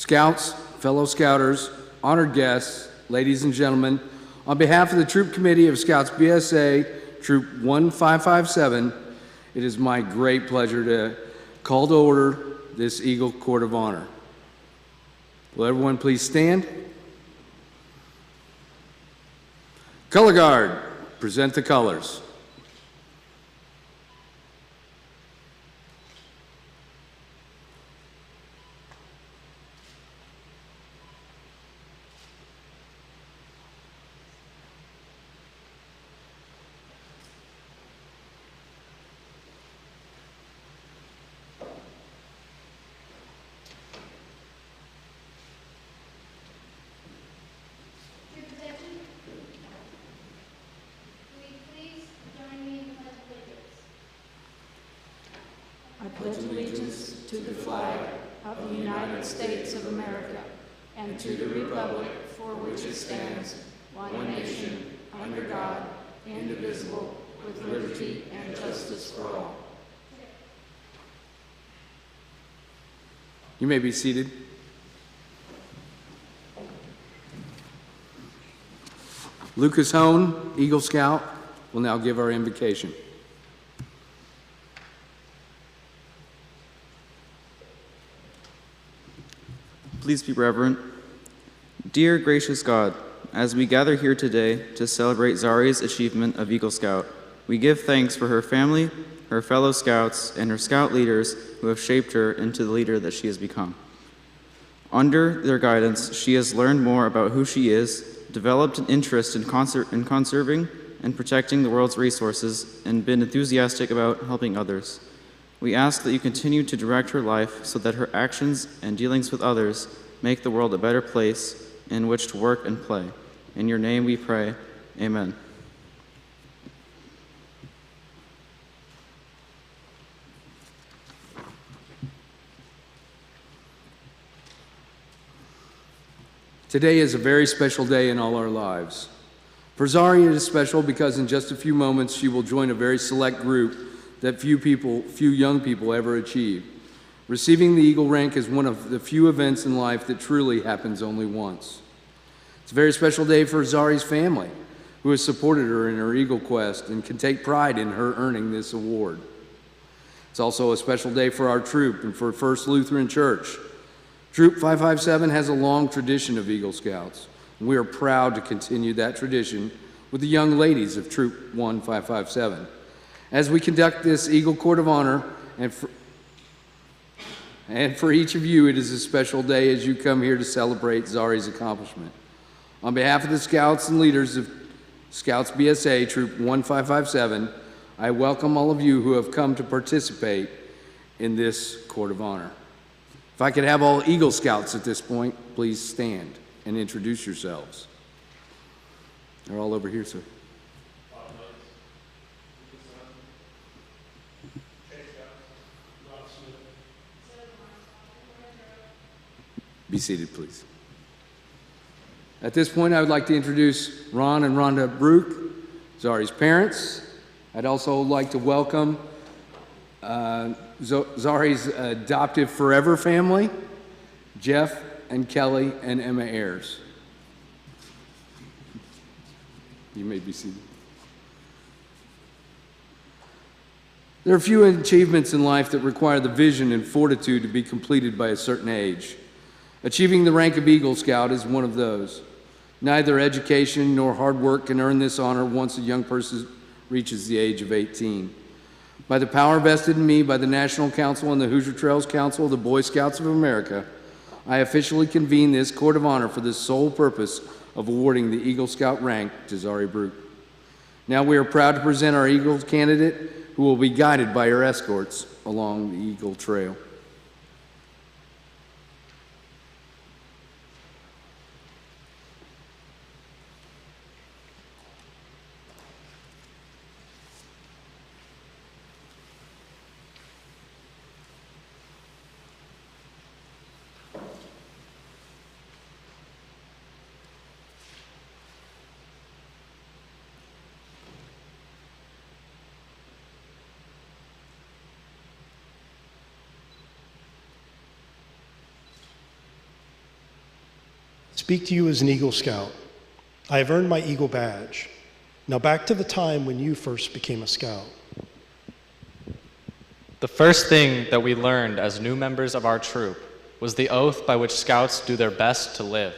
Scouts, fellow Scouters, honored guests, ladies and gentlemen, on behalf of the Troop Committee of Scouts BSA, Troop 1557, it is my great pleasure to call to order this Eagle Court of Honor. Will everyone please stand? Color Guard, present the colors. I pledge allegiance to the flag of the United States of America and to the republic for which it stands, one nation, under God, indivisible, with liberty and justice for all. You may be seated. Lucas Hone, Eagle Scout, will now give our invocation. Please be reverent. Dear gracious God, as we gather here today to celebrate Zari's achievement of Eagle Scout, we give thanks for her family, her fellow Scouts, and her Scout leaders who have shaped her into the leader that she has become. Under their guidance, she has learned more about who she is, developed an interest in conserving and protecting the world's resources, and been enthusiastic about helping others. We ask that you continue to direct her life so that her actions and dealings with others make the world a better place in which to work and play. In your name we pray, amen. Today is a very special day in all our lives. For Zari, it is special because in just a few moments she will join a very select group that few young people ever achieve. Receiving the Eagle rank is one of the few events in life that truly happens only once. It's a very special day for Zari's family, who has supported her in her Eagle quest and can take pride in her earning this award. It's also a special day for our troop and for First Lutheran Church. Troop 557 has a long tradition of Eagle Scouts, and we are proud to continue that tradition with the young ladies of Troop 1557. As we conduct this Eagle Court of Honor, and for each of you, it is a special day as you come here to celebrate Zari's accomplishment. On behalf of the Scouts and leaders of Scouts BSA, Troop 1557, I welcome all of you who have come to participate in this Court of Honor. If I could have all Eagle Scouts at this point, please stand and introduce yourselves. They're all over here, sir. Be seated, please. At this point, I would like to introduce Ron and Rhonda Brook, Zari's parents. I'd also like to welcome Zari's adoptive forever family, Jeff and Kelly and Emma Ayers. You may be seated. There are few achievements in life that require the vision and fortitude to be completed by a certain age. Achieving the rank of Eagle Scout is one of those. Neither education nor hard work can earn this honor once a young person reaches the age of 18. By the power vested in me by the National Council and the Hoosier Trails Council of the Boy Scouts of America, I officially convene this Court of Honor for the sole purpose of awarding the Eagle Scout rank to Zari Brook. Now we are proud to present our Eagle candidate, who will be guided by her escorts along the Eagle Trail. speak to you as an Eagle Scout. I have earned my Eagle badge. Now back to the time when you first became a Scout. The first thing that we learned as new members of our troop was the oath by which Scouts do their best to live.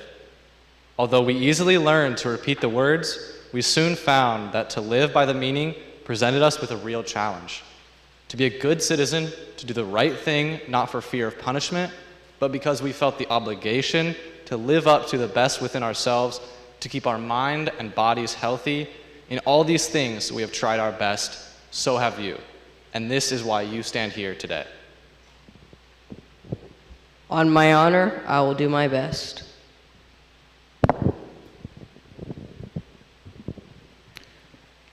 Although we easily learned to repeat the words, we soon found that to live by the meaning presented us with a real challenge. To be a good citizen, to do the right thing, not for fear of punishment, but because we felt the obligation to live up to the best within ourselves, to keep our mind and bodies healthy. In all these things, we have tried our best, so have you. And this is why you stand here today. On my honor, I will do my best.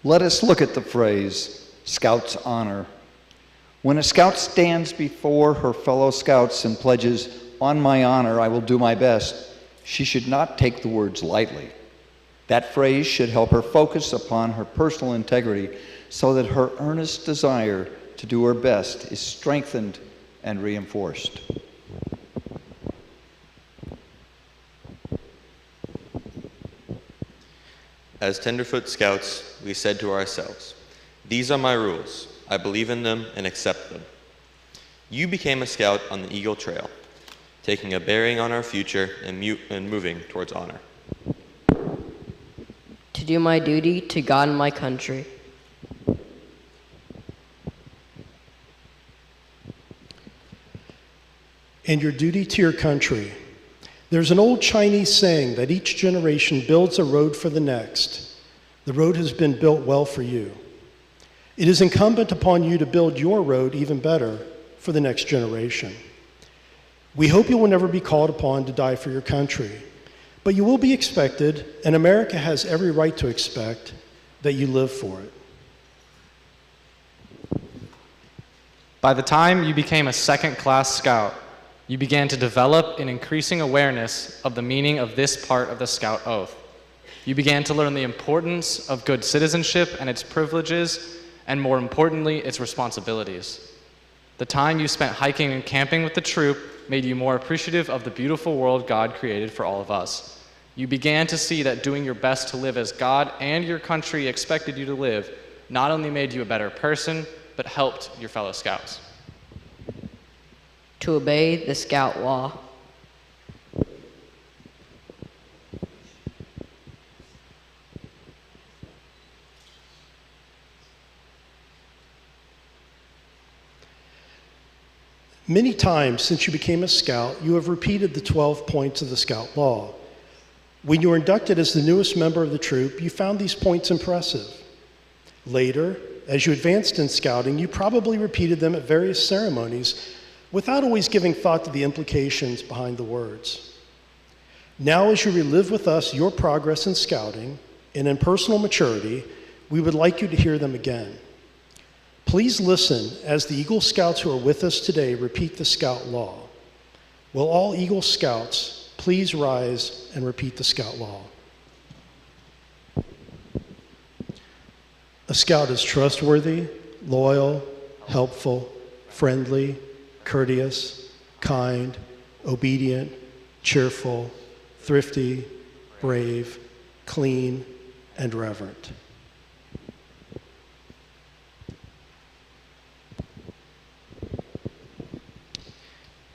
Let us look at the phrase, Scout's honor. When a Scout stands before her fellow Scouts and pledges, "On my honor, I will do my best," she should not take the words lightly. That phrase should help her focus upon her personal integrity so that her earnest desire to do her best is strengthened and reinforced. As Tenderfoot Scouts, we said to ourselves, "These are my rules. I believe in them and accept them." You became a Scout on the Eagle Trail, taking a bearing on our future and moving towards honor. To do my duty to God and my country. And your duty to your country. There's an old Chinese saying that each generation builds a road for the next. The road has been built well for you. It is incumbent upon you to build your road even better for the next generation. We hope you will never be called upon to die for your country, but you will be expected, and America has every right to expect, that you live for it. By the time you became a second-class Scout, you began to develop an increasing awareness of the meaning of this part of the Scout Oath. You began to learn the importance of good citizenship and its privileges, and more importantly, its responsibilities. The time you spent hiking and camping with the troop made you more appreciative of the beautiful world God created for all of us. You began to see that doing your best to live as God and your country expected you to live not only made you a better person, but helped your fellow Scouts. To obey the Scout law. Many times since you became a Scout, you have repeated the 12 points of the Scout Law. When you were inducted as the newest member of the troop, you found these points impressive. Later, as you advanced in Scouting, you probably repeated them at various ceremonies without always giving thought to the implications behind the words. Now, as you relive with us your progress in Scouting and in personal maturity, we would like you to hear them again. Please listen as the Eagle Scouts who are with us today repeat the Scout Law. Will all Eagle Scouts please rise and repeat the Scout Law? A Scout is trustworthy, loyal, helpful, friendly, courteous, kind, obedient, cheerful, thrifty, brave, clean, and reverent.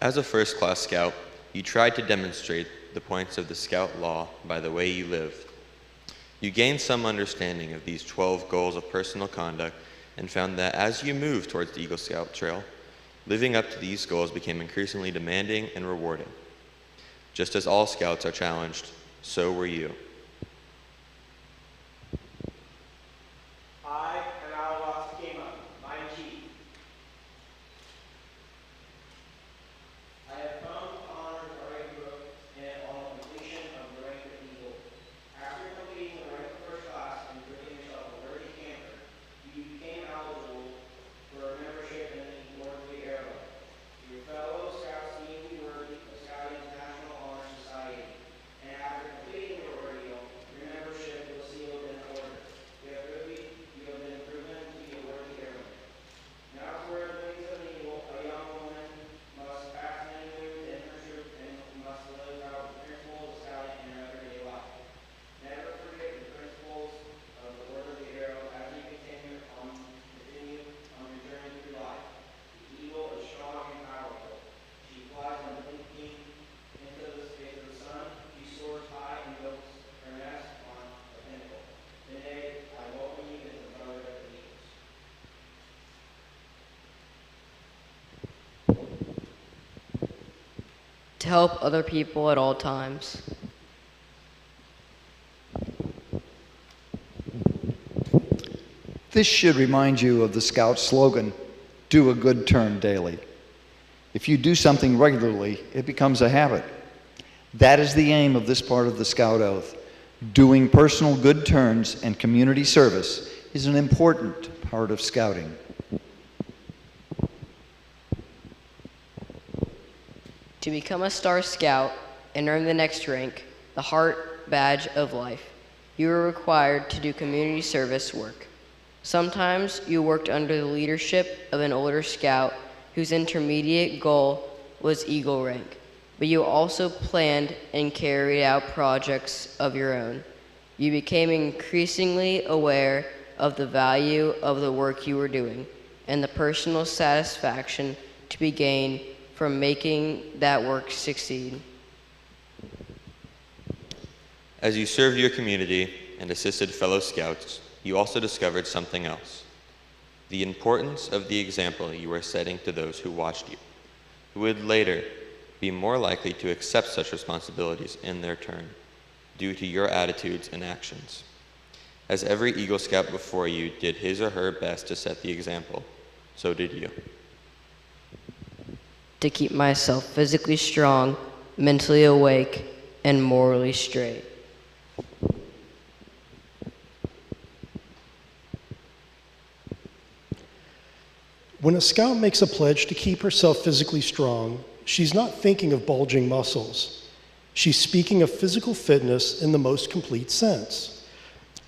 As a first-class Scout, you tried to demonstrate the points of the Scout Law by the way you lived. You gained some understanding of these 12 goals of personal conduct and found that as you moved towards the Eagle Scout Trail, living up to these goals became increasingly demanding and rewarding. Just as all Scouts are challenged, so were you. I, Kanawha Skema, my chief. I have come to honor the rank book and on completion of the rank of Eagle. After completing the rank of first class and proving yourself a worthy camper, you became eligible for a membership in the Northly Airline. Your fellow Scouts deemed you worthy of Scouting's National Honor Society, and after completing your ordeal, to help other people at all times, This should remind you of the Scout slogan, do a good turn daily. If you do something regularly, it becomes a habit. That is the aim of this part of the Scout Oath. Doing personal good turns and community service is an important part of Scouting. to become a Star Scout and earn the next rank, the Heart Badge of Life. You are required to do community service work. Sometimes you worked under the leadership of an older scout whose intermediate goal was Eagle rank, but you also planned and carried out projects of your own. You became increasingly aware of the value of the work you were doing and the personal satisfaction to be gained from making that work succeed. As you served your community and assisted fellow scouts, you also discovered something else: the importance of the example you were setting to those who watched you, who would later be more likely to accept such responsibilities in their turn, due to your attitudes and actions. As every Eagle Scout before you did his or her best to set the example, so did you. To keep myself physically strong, mentally awake, and morally straight. When a scout makes a pledge to keep herself physically strong, she's not thinking of bulging muscles. She's speaking of physical fitness in the most complete sense.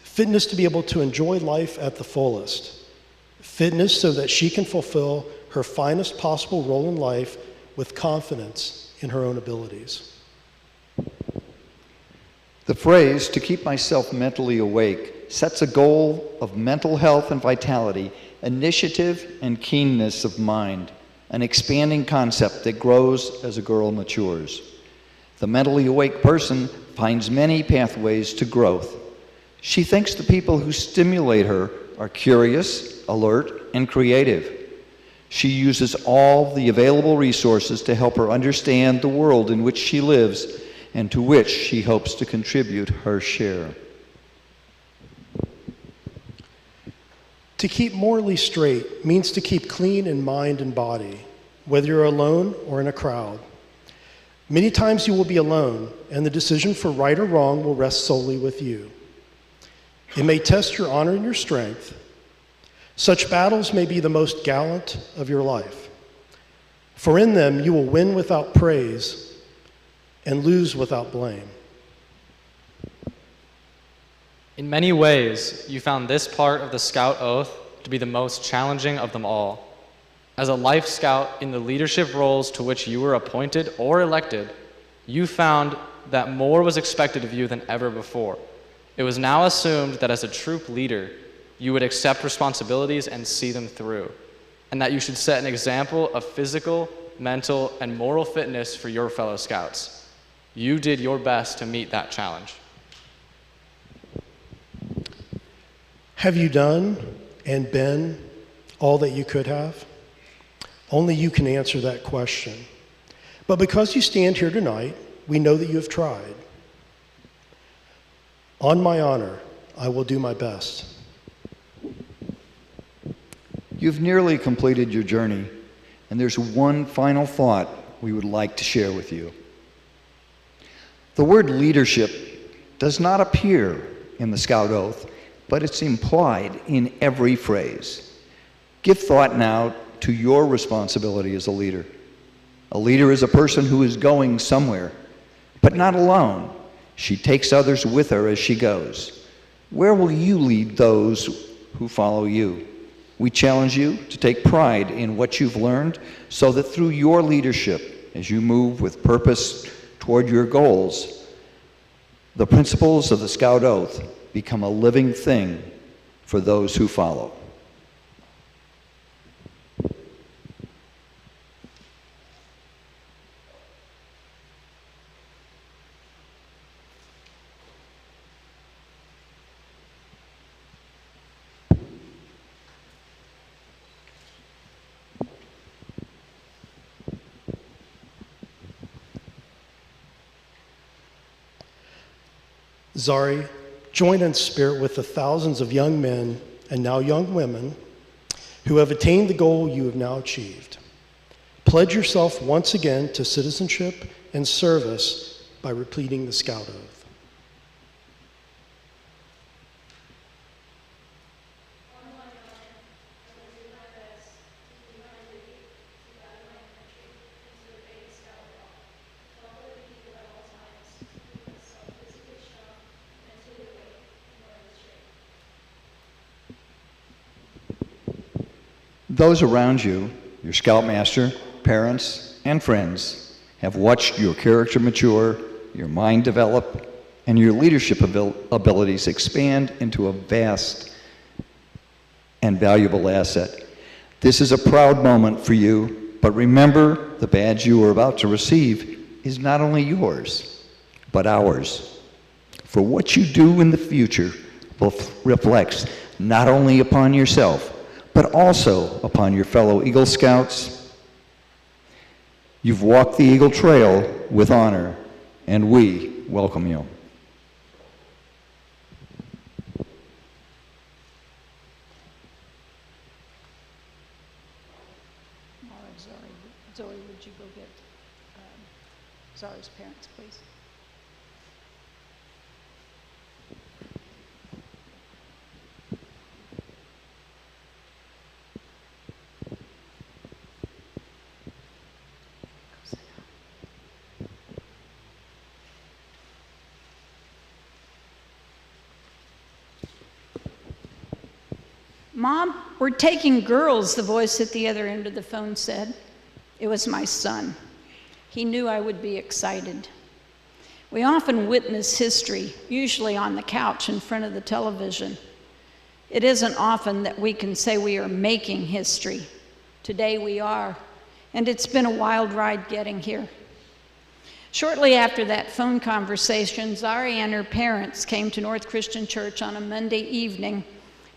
Fitness to be able to enjoy life at the fullest. Fitness so that she can fulfill her finest possible role in life with confidence in her own abilities. The phrase, to keep myself mentally awake, sets a goal of mental health and vitality, initiative and keenness of mind, an expanding concept that grows as a girl matures. The mentally awake person finds many pathways to growth. She thinks the people who stimulate her are curious, alert, and creative. She uses all the available resources to help her understand the world in which she lives and to which she hopes to contribute her share. To keep morally straight means to keep clean in mind and body, whether you're alone or in a crowd. Many times you will be alone, and the decision for right or wrong will rest solely with you. It may test your honor and your strength. Such battles may be the most gallant of your life, for in them you will win without praise and lose without blame. In many ways, you found this part of the Scout Oath to be the most challenging of them all. As a life scout in the leadership roles to which you were appointed or elected, you found that more was expected of you than ever before. It was now assumed that as a troop leader, you would accept responsibilities and see them through, and that you should set an example of physical, mental, and moral fitness for your fellow scouts. You did your best to meet that challenge. Have you done and been all that you could have? Only you can answer that question. But because you stand here tonight, we know that you have tried. On my honor, I will do my best. You've nearly completed your journey, and there's one final thought we would like to share with you. The word leadership does not appear in the Scout Oath, but it's implied in every phrase. Give thought now to your responsibility as a leader. A leader is a person who is going somewhere, but not alone. She takes others with her as she goes. Where will you lead those who follow you? We challenge you to take pride in what you've learned so that through your leadership, as you move with purpose toward your goals, the principles of the Scout Oath become a living thing for those who follow. Zari, join in spirit with the thousands of young men and now young women who have attained the goal you have now achieved. Pledge yourself once again to citizenship and service by repeating the Scout Oath. Those around you, your Scoutmaster, parents, and friends, have watched your character mature, your mind develop, and your leadership abilities expand into a vast and valuable asset. This is a proud moment for you, but remember, the badge you are about to receive is not only yours, but ours. For what you do in the future reflects not only upon yourself, but also upon your fellow Eagle Scouts. You've walked the Eagle Trail with honor, and we welcome you. All right, Zoe, would you go get Zari's parents, please? Mom, we're taking girls, the voice at the other end of the phone said. It was my son. He knew I would be excited. We often witness history, usually on the couch in front of the television. It isn't often that we can say we are making history. Today we are, and it's been a wild ride getting here. Shortly after that phone conversation, Zari and her parents came to North Christian Church on a Monday evening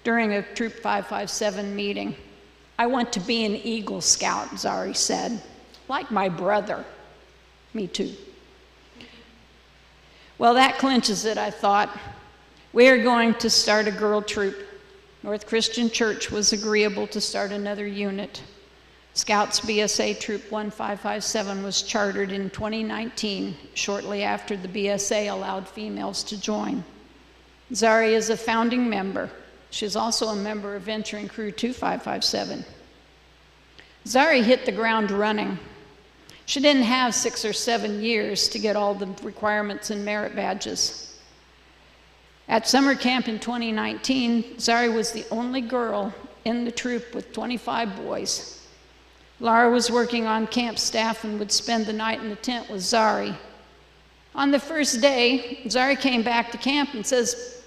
during a Troop 557 meeting. I want to be an Eagle Scout, Zari said, like my brother. Me too. Well, that clinches it, I thought. We are going to start a girl troop. North Christian Church was agreeable to start another unit. Scouts BSA Troop 1557 was chartered in 2019, shortly after the BSA allowed females to join. Zari is a founding member. She's also a member of Venturing Crew 2557. Zari hit the ground running. She didn't have 6 or 7 years to get all the requirements and merit badges. At summer camp in 2019, Zari was the only girl in the troop with 25 boys. Laura was working on camp staff and would spend the night in the tent with Zari. On the first day, Zari came back to camp and says,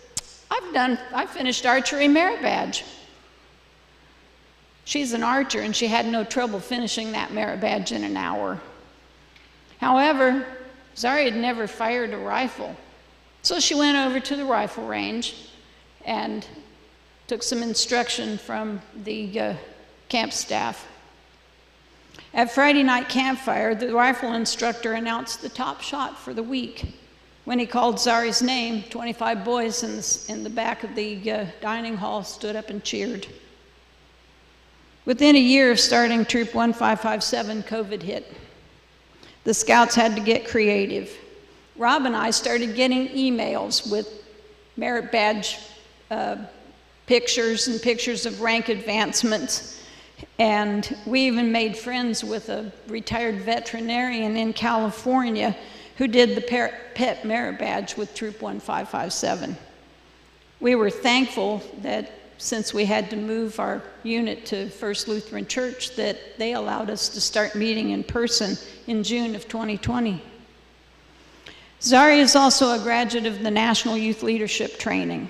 I finished archery merit badge. She's an archer and she had no trouble finishing that merit badge in an hour. However, Zari had never fired a rifle. So she went over to the rifle range and took some instruction from the camp staff. At Friday night campfire, the rifle instructor announced the top shot for the week. When he called Zari's name, 25 boys in the back of the dining hall stood up and cheered. Within a year of starting Troop 1557, COVID hit. The Scouts had to get creative. Rob and I started getting emails with merit badge pictures and pictures of rank advancements. And we even made friends with a retired veterinarian in California who did the pet merit badge with Troop 1557. We were thankful that since we had to move our unit to First Lutheran Church, that they allowed us to start meeting in person in June of 2020. Zari is also a graduate of the National Youth Leadership Training.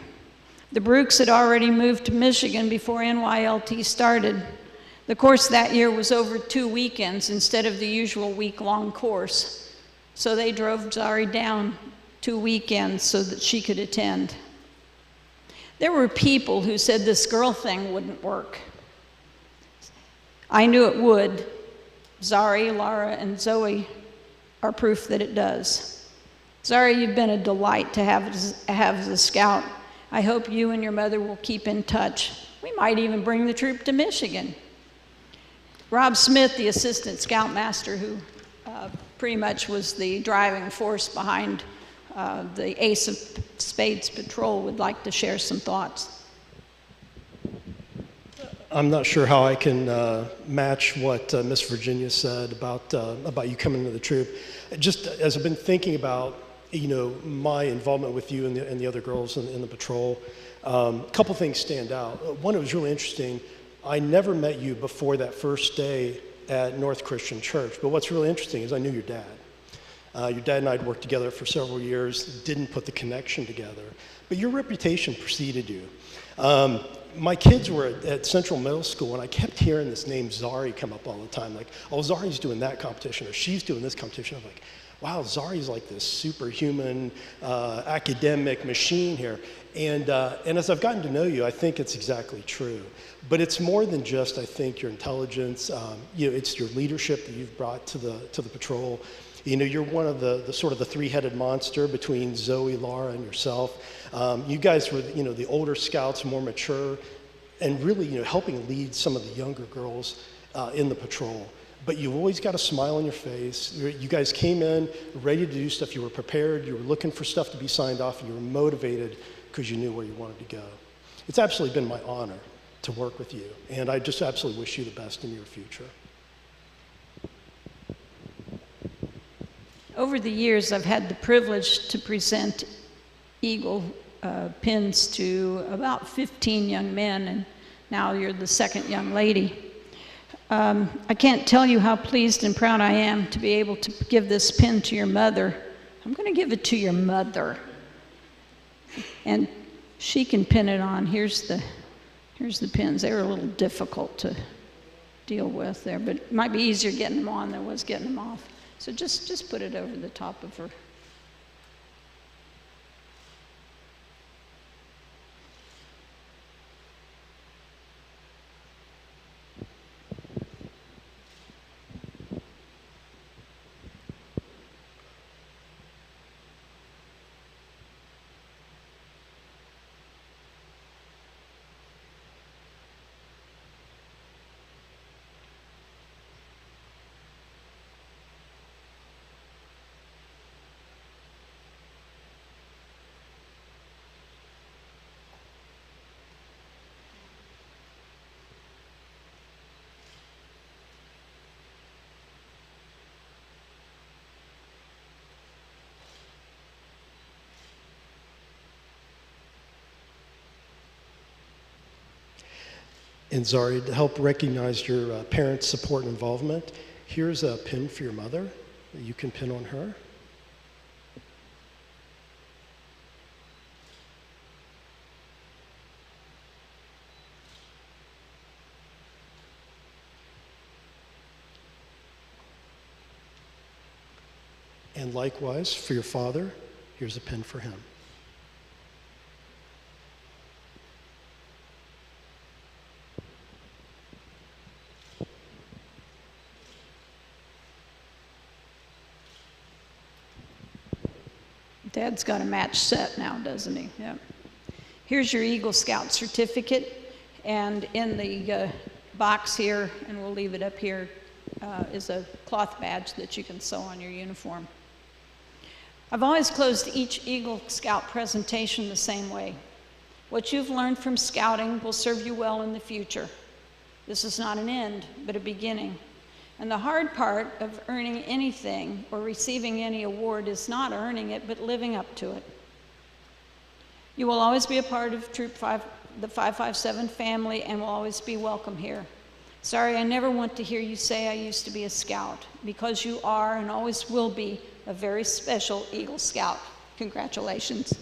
The Brooks had already moved to Michigan before NYLT started. The course that year was over 2 weekends instead of the usual week-long course. So they drove Zari down 2 weekends so that she could attend. There were people who said this girl thing wouldn't work. I knew it would. Zari, Laura, and Zoe are proof that it does. Zari, you've been a delight to have as a scout. I hope you and your mother will keep in touch. We might even bring the troop to Michigan. Rob Smith, the assistant scoutmaster, who pretty much was the driving force behind the Ace of Spades patrol, would like to share some thoughts. I'm not sure how I can match what Miss Virginia said about you coming into the troop. Just as I've been thinking about, my involvement with you and the other girls in the patrol, a couple things stand out. One, it was really interesting. I never met you before that first day at North Christian Church, but what's really interesting is I knew your dad. Your dad and I had worked together for several years, didn't put the connection together, but your reputation preceded you. My kids were at Central Middle School, and I kept hearing this name Zari come up all the time, like, oh, Zari's doing that competition, or she's doing this competition. I'm like, wow, Zari's like this superhuman academic machine here. And as I've gotten to know you, I think it's exactly true. But it's more than just, I think, your intelligence. It's your leadership that you've brought to the patrol. You're one of the sort of the three-headed monster between Zoe, Laura, and yourself. You guys were, the older scouts, more mature, and really, helping lead some of the younger girls in the patrol. But you've always got a smile on your face. You guys came in ready to do stuff. You were prepared. You were looking for stuff to be signed off, and you were motivated because you knew where you wanted to go. It's absolutely been my honor to work with you, and I just absolutely wish you the best in your future. Over the years, I've had the privilege to present Eagle pins to about 15 young men, and now you're the second young lady. I can't tell you how pleased and proud I am to be able to give this pin to your mother. I'm going to give it to your mother, and she can pin it on. Here's the pins. They were a little difficult to deal with there, but it might be easier getting them on than it was getting them off. So just put it over the top of her. And Zari, to help recognize your parents' support and involvement, here's a pin for your mother that you can pin on her. And likewise, for your father, here's a pin for him. Dad's got a match set now, doesn't he? Yeah. Here's your Eagle Scout certificate, and in the box here, and we'll leave it up here, is a cloth badge that you can sew on your uniform. I've always closed each Eagle Scout presentation the same way. What you've learned from scouting will serve you well in the future. This is not an end, but a beginning. And the hard part of earning anything or receiving any award is not earning it, but living up to it. You will always be a part of Troop 5, the 557 family, and will always be welcome here. Sorry, I never want to hear you say I used to be a scout, because you are and always will be a very special Eagle Scout. Congratulations.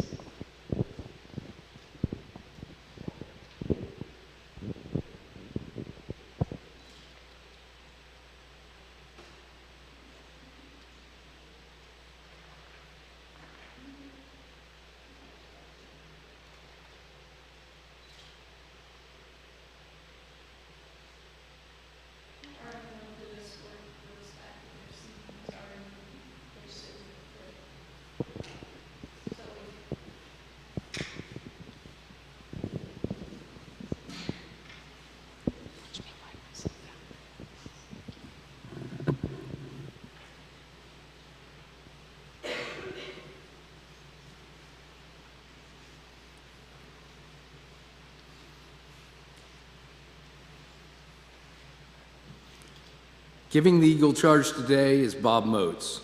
Giving the Eagle charge today is Bob Moats.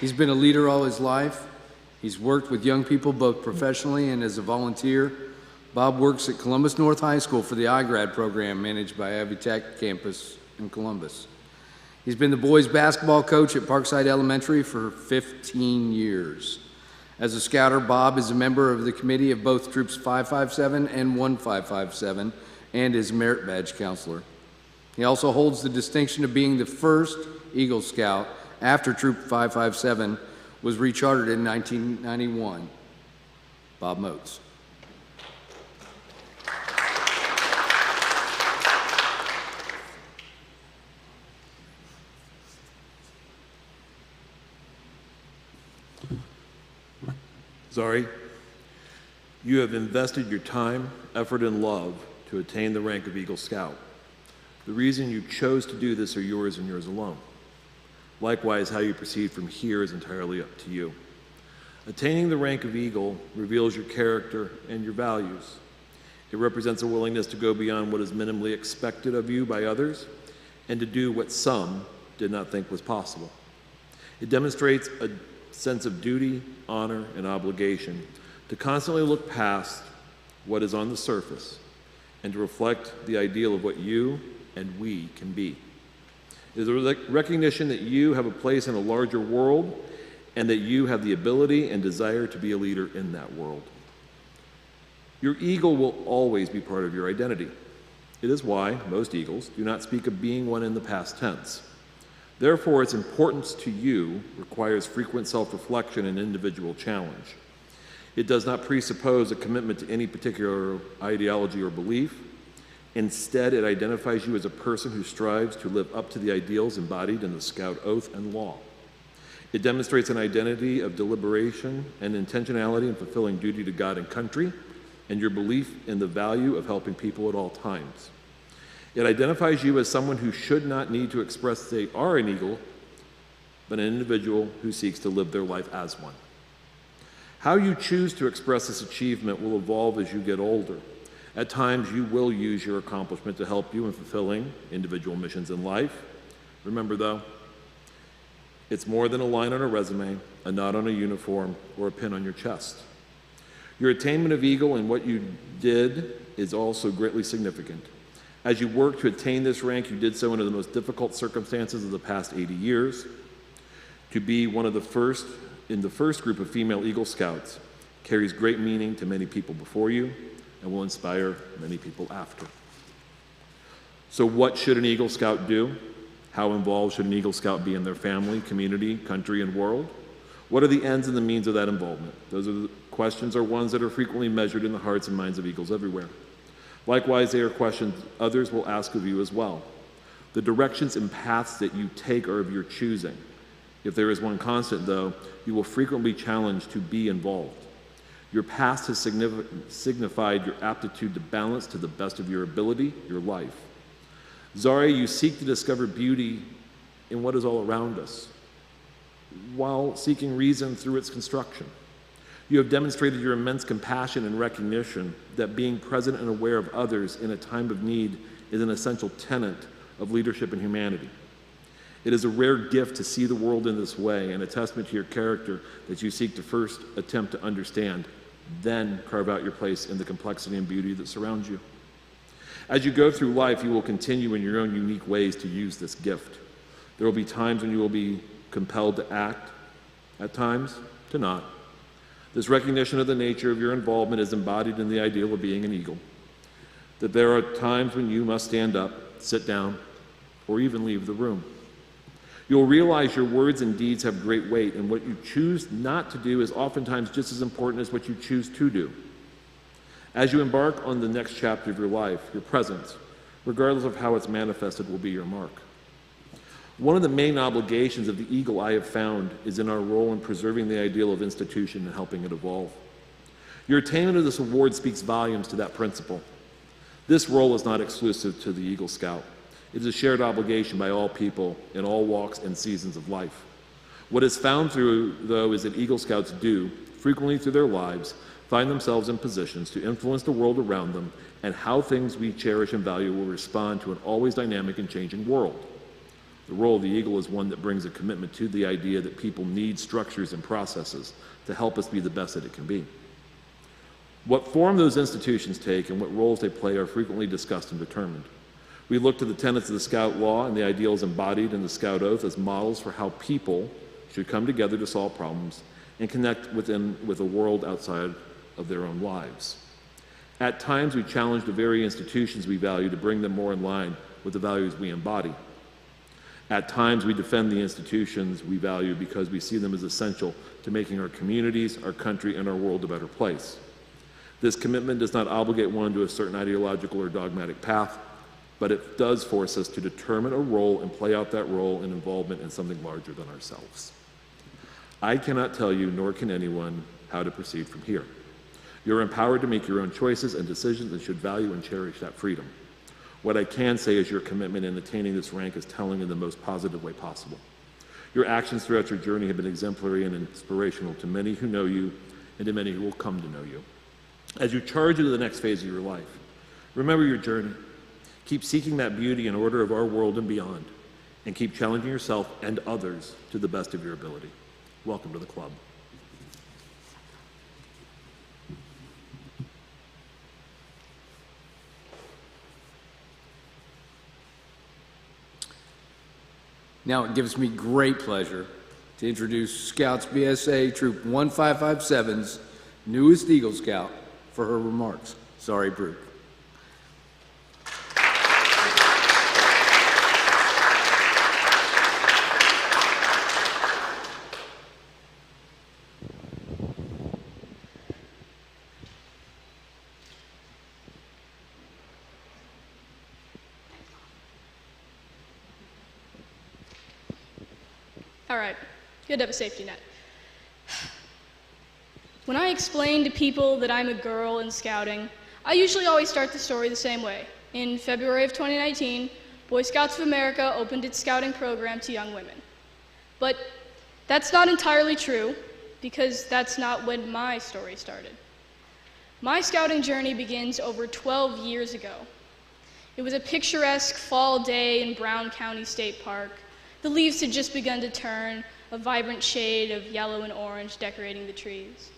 He's been a leader all his life. He's worked with young people both professionally and as a volunteer. Bob works at Columbus North High School for the iGrad program managed by Ivy Tech campus in Columbus. He's been the boys basketball coach at Parkside Elementary for 15 years. As a scouter, Bob is a member of the committee of both Troops 557 and 1557 and is Merit Badge Counselor. He also holds the distinction of being the first Eagle Scout after Troop 557 was rechartered in 1991. Bob Moats. Zari, you have invested your time, effort, and love to attain the rank of Eagle Scout. The reason you chose to do this are yours and yours alone. Likewise, how you proceed from here is entirely up to you. Attaining the rank of Eagle reveals your character and your values. It represents a willingness to go beyond what is minimally expected of you by others and to do what some did not think was possible. It demonstrates a sense of duty, honor, and obligation to constantly look past what is on the surface and to reflect the ideal of what you and we can be. It is a recognition that you have a place in a larger world and that you have the ability and desire to be a leader in that world. Your eagle will always be part of your identity. It is why most eagles do not speak of being one in the past tense. Therefore, its importance to you requires frequent self-reflection and individual challenge. It does not presuppose a commitment to any particular ideology or belief. Instead, it identifies you as a person who strives to live up to the ideals embodied in the Scout Oath and Law. It demonstrates an identity of deliberation and intentionality in fulfilling duty to God and country, and your belief in the value of helping people at all times. It identifies you as someone who should not need to express they are an eagle, but an individual who seeks to live their life as one. How you choose to express this achievement will evolve as you get older. At times, you will use your accomplishment to help you in fulfilling individual missions in life. Remember, though, it's more than a line on a resume, a knot on a uniform, or a pin on your chest. Your attainment of Eagle and what you did is also greatly significant. As you work to attain this rank, you did so under the most difficult circumstances of the past 80 years. To be one of the first in the first group of female Eagle Scouts carries great meaning to many people before you and will inspire many people after. So what should an Eagle Scout do? How involved should an Eagle Scout be in their family, community, country, and world? What are the ends and the means of that involvement? Those are the questions are ones that are frequently measured in the hearts and minds of Eagles everywhere. Likewise, they are questions others will ask of you as well. The directions and paths that you take are of your choosing. If there is one constant, though, you will frequently be challenged to be involved. Your past has signified your aptitude to balance to the best of your ability your life. Zari, you seek to discover beauty in what is all around us, while seeking reason through its construction. You have demonstrated your immense compassion and recognition that being present and aware of others in a time of need is an essential tenet of leadership and humanity. It is a rare gift to see the world in this way and a testament to your character that you seek to first attempt to understand, then carve out your place in the complexity and beauty that surrounds you. As you go through life, you will continue in your own unique ways to use this gift. There will be times when you will be compelled to act, at times to not. This recognition of the nature of your involvement is embodied in the ideal of being an eagle. That there are times when you must stand up, sit down, or even leave the room. You'll realize your words and deeds have great weight, and what you choose not to do is oftentimes just as important as what you choose to do. As you embark on the next chapter of your life, your presence, regardless of how it's manifested, will be your mark. One of the main obligations of the Eagle I have found is in our role in preserving the ideal of institution and helping it evolve. Your attainment of this award speaks volumes to that principle. This role is not exclusive to the Eagle Scout. It is a shared obligation by all people in all walks and seasons of life. What is found through, though, is that Eagle Scouts do, frequently through their lives, find themselves in positions to influence the world around them and how things we cherish and value will respond to an always dynamic and changing world. The role of the Eagle is one that brings a commitment to the idea that people need structures and processes to help us be the best that it can be. What form those institutions take and what roles they play are frequently discussed and determined. We look to the tenets of the Scout Law and the ideals embodied in the Scout Oath as models for how people should come together to solve problems and connect with a world outside of their own lives. At times, we challenge the very institutions we value to bring them more in line with the values we embody. At times, we defend the institutions we value because we see them as essential to making our communities, our country, and our world a better place. This commitment does not obligate one to a certain ideological or dogmatic path, but it does force us to determine a role and play out that role in involvement in something larger than ourselves. I cannot tell you, nor can anyone, how to proceed from here. You're empowered to make your own choices and decisions and should value and cherish that freedom. What I can say is your commitment in attaining this rank is telling in the most positive way possible. Your actions throughout your journey have been exemplary and inspirational to many who know you and to many who will come to know you. As you charge into the next phase of your life, remember your journey. Keep seeking that beauty and order of our world and beyond, and keep challenging yourself and others to the best of your ability. Welcome to the club. Now it gives me great pleasure to introduce Scouts BSA Troop 1557's newest Eagle Scout for her remarks. Sorry, Brooke. All right, good to have a safety net. When I explain to people that I'm a girl in scouting, I usually always start the story the same way. In February of 2019, Boy Scouts of America opened its scouting program to young women. But that's not entirely true, because that's not when my story started. My scouting journey begins over 12 years ago. It was a picturesque fall day in Brown County State Park. The leaves had just begun to turn, a vibrant shade of yellow and orange decorating the trees.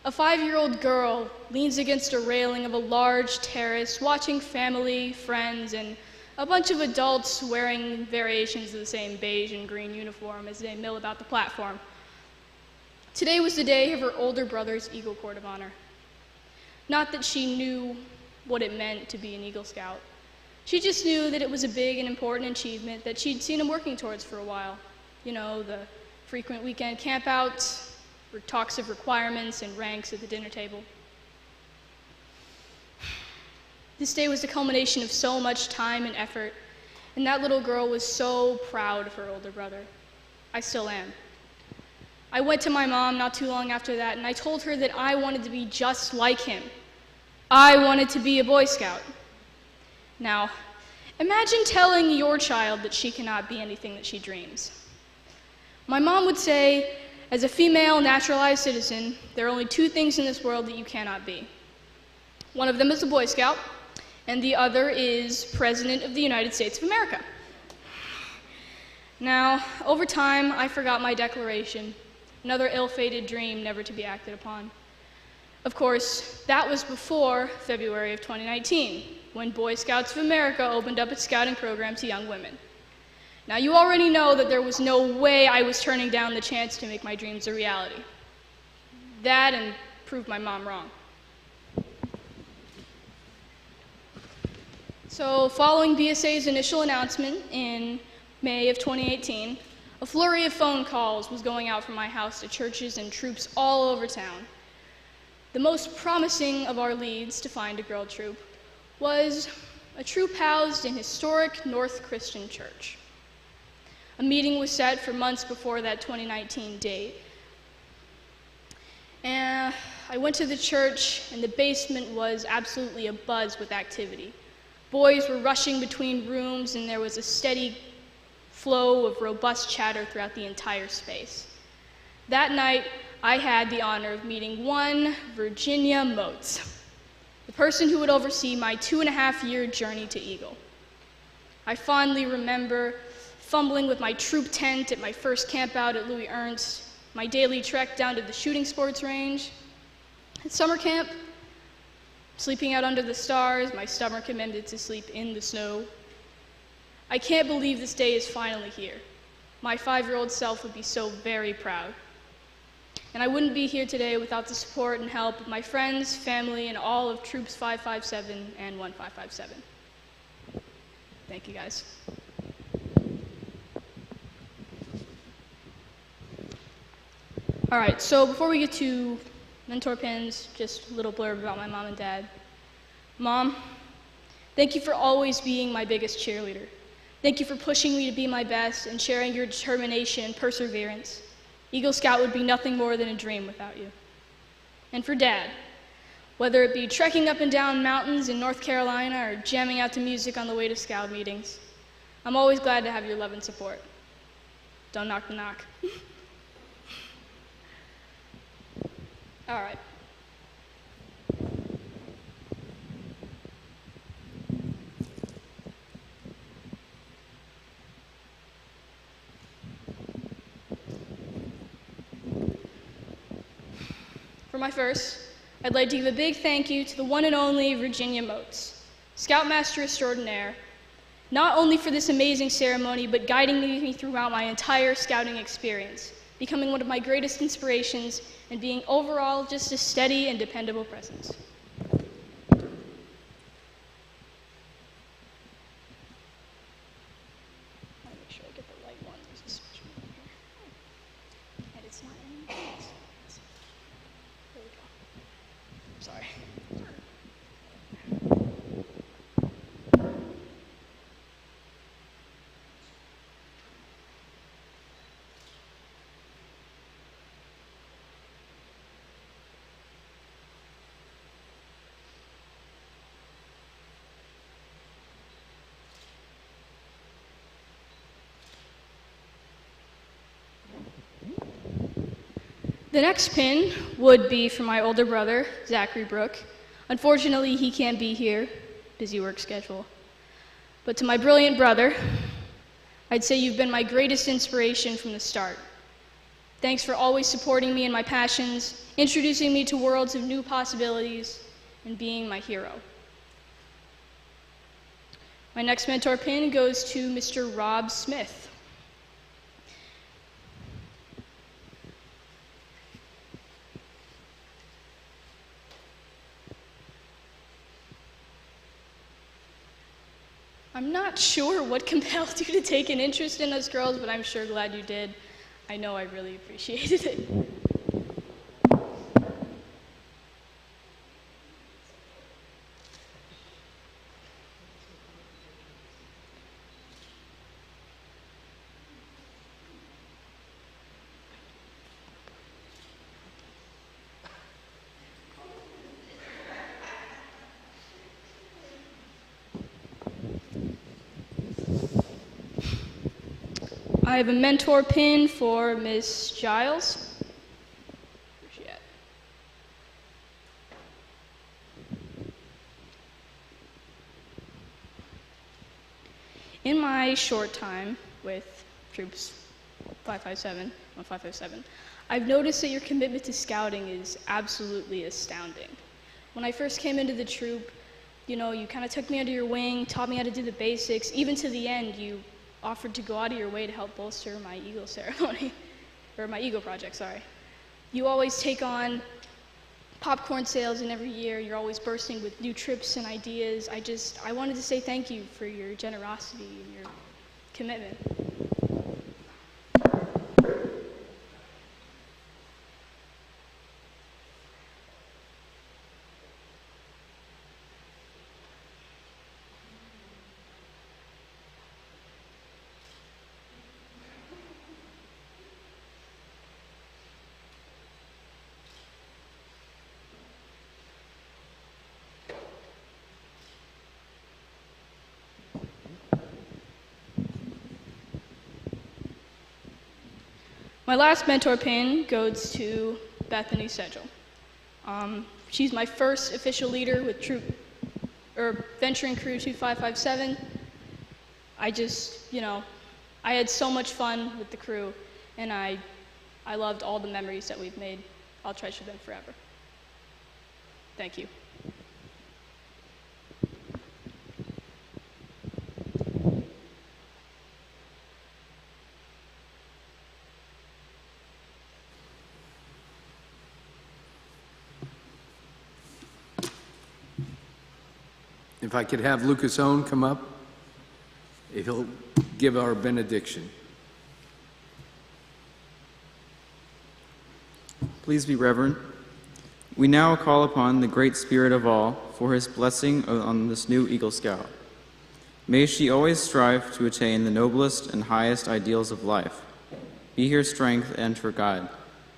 A 5-year-old girl leans against a railing of a large terrace, watching family, friends, and a bunch of adults wearing variations of the same beige and green uniform as they mill about the platform. Today was the day of her older brother's Eagle Court of Honor. Not that she knew what it meant to be an Eagle Scout. She just knew that it was a big and important achievement that she'd seen him working towards for a while. You know, the frequent weekend campouts, talks of requirements and ranks at the dinner table. This day was the culmination of so much time and effort, and that little girl was so proud of her older brother. I still am. I went to my mom not too long after that, and I told her that I wanted to be just like him. I wanted to be a Boy Scout. Now, imagine telling your child that she cannot be anything that she dreams. My mom would say, as a female naturalized citizen, there are only 2 things in this world that you cannot be. One of them is a Boy Scout, and the other is President of the United States of America. Now, over time, I forgot my declaration, another ill-fated dream never to be acted upon. Of course, that was before February of 2019, when Boy Scouts of America opened up its scouting program to young women. Now, you already know that there was no way I was turning down the chance to make my dreams a reality. That and prove my mom wrong. So, following BSA's initial announcement in May of 2018, a flurry of phone calls was going out from my house to churches and troops all over town. The most promising of our leads to find a girl troop was a troop housed in historic North Christian Church. A meeting was set for months before that 2019 date. And I went to the church, and the basement was absolutely abuzz with activity. Boys were rushing between rooms, and there was a steady flow of robust chatter throughout the entire space. That night, I had the honor of meeting one Virginia Moats, the person who would oversee my 2.5-year journey to Eagle. I fondly remember fumbling with my troop tent at my first camp out at Louis Ernst, my daily trek down to the shooting sports range. At summer camp, sleeping out under the stars, my stubborn commitment to sleep in the snow. I can't believe this day is finally here. My 5-year-old self would be so very proud. And I wouldn't be here today without the support and help of my friends, family, and all of Troops 557 and 1557. Thank you, guys. All right, so before we get to mentor pins, just a little blurb about my mom and dad. Mom, thank you for always being my biggest cheerleader. Thank you for pushing me to be my best and sharing your determination and perseverance. Eagle Scout would be nothing more than a dream without you. And for Dad, whether it be trekking up and down mountains in North Carolina or jamming out to music on the way to Scout meetings, I'm always glad to have your love and support. Don't knock the knock. All right. For my first, I'd like to give a big thank you to the one and only Virginia Moats, Scoutmaster Extraordinaire, not only for this amazing ceremony, but guiding me throughout my entire scouting experience, becoming one of my greatest inspirations, and being overall just a steady and dependable presence. Make sure I get the right one. There's a special one here. And it's not anything else. There we go. Sorry. The next pin would be for my older brother, Zachary Brook. Unfortunately, he can't be here, busy work schedule. But to my brilliant brother, I'd say you've been my greatest inspiration from the start. Thanks for always supporting me in my passions, introducing me to worlds of new possibilities, and being my hero. My next mentor pin goes to Mr. Rob Smith. I'm not sure what compelled you to take an interest in us girls, but I'm sure glad you did. I know I really appreciated it. I have a mentor pin for Miss Giles. Where's she at? In my short time with Troops 557, 1557, I've noticed that your commitment to scouting is absolutely astounding. When I first came into the troop, you kind of took me under your wing, taught me how to do the basics. Even to the end, you offered to go out of your way to help bolster my Eagle ceremony, or my Eagle project, sorry. You always take on popcorn sales in every year. You're always bursting with new trips and ideas. I wanted to say thank you for your generosity and your commitment. My last mentor pin goes to Bethany Sedgel. She's my first official leader with Venturing Crew 2557. I had so much fun with the crew, and I loved all the memories that we've made. I'll treasure them forever. Thank you. If I could have Lucas Owen come up, he'll give our benediction. Please be reverent. We now call upon the Great Spirit of all for his blessing on this new Eagle Scout. May she always strive to attain the noblest and highest ideals of life. Be her strength and her guide.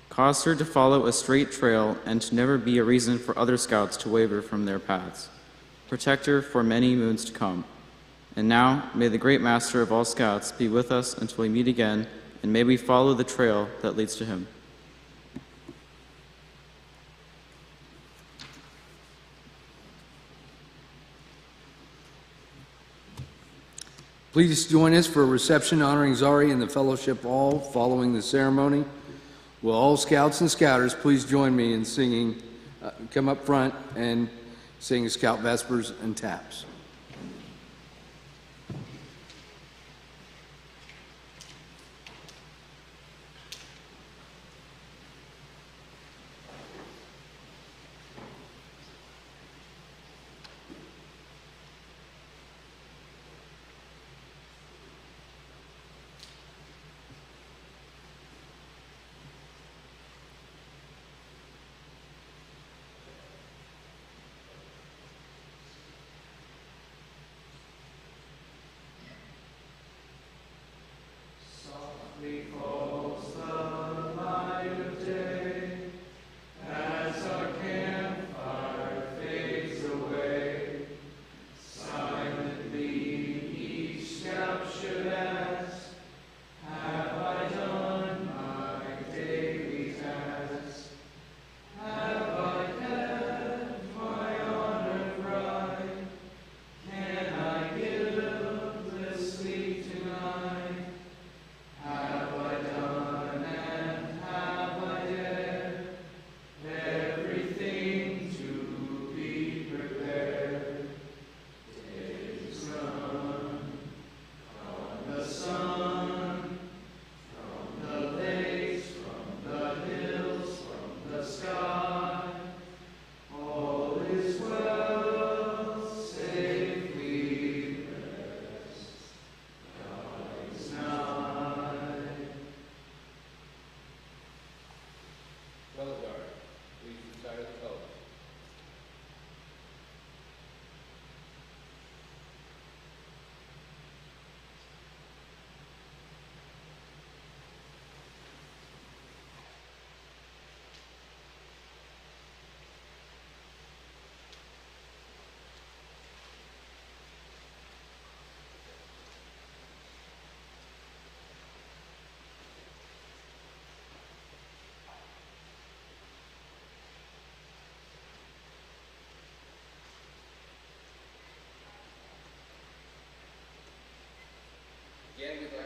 Cause her to follow a straight trail and to never be a reason for other scouts to waver from their paths. Protect her for many moons to come. And now, may the great master of all scouts be with us until we meet again, and may we follow the trail that leads to him. Please join us for a reception honoring Zari and the fellowship all following the ceremony. Will all scouts and scouters please join me in singing, come up front and sing Scout Vespers and Taps. Again, we'd like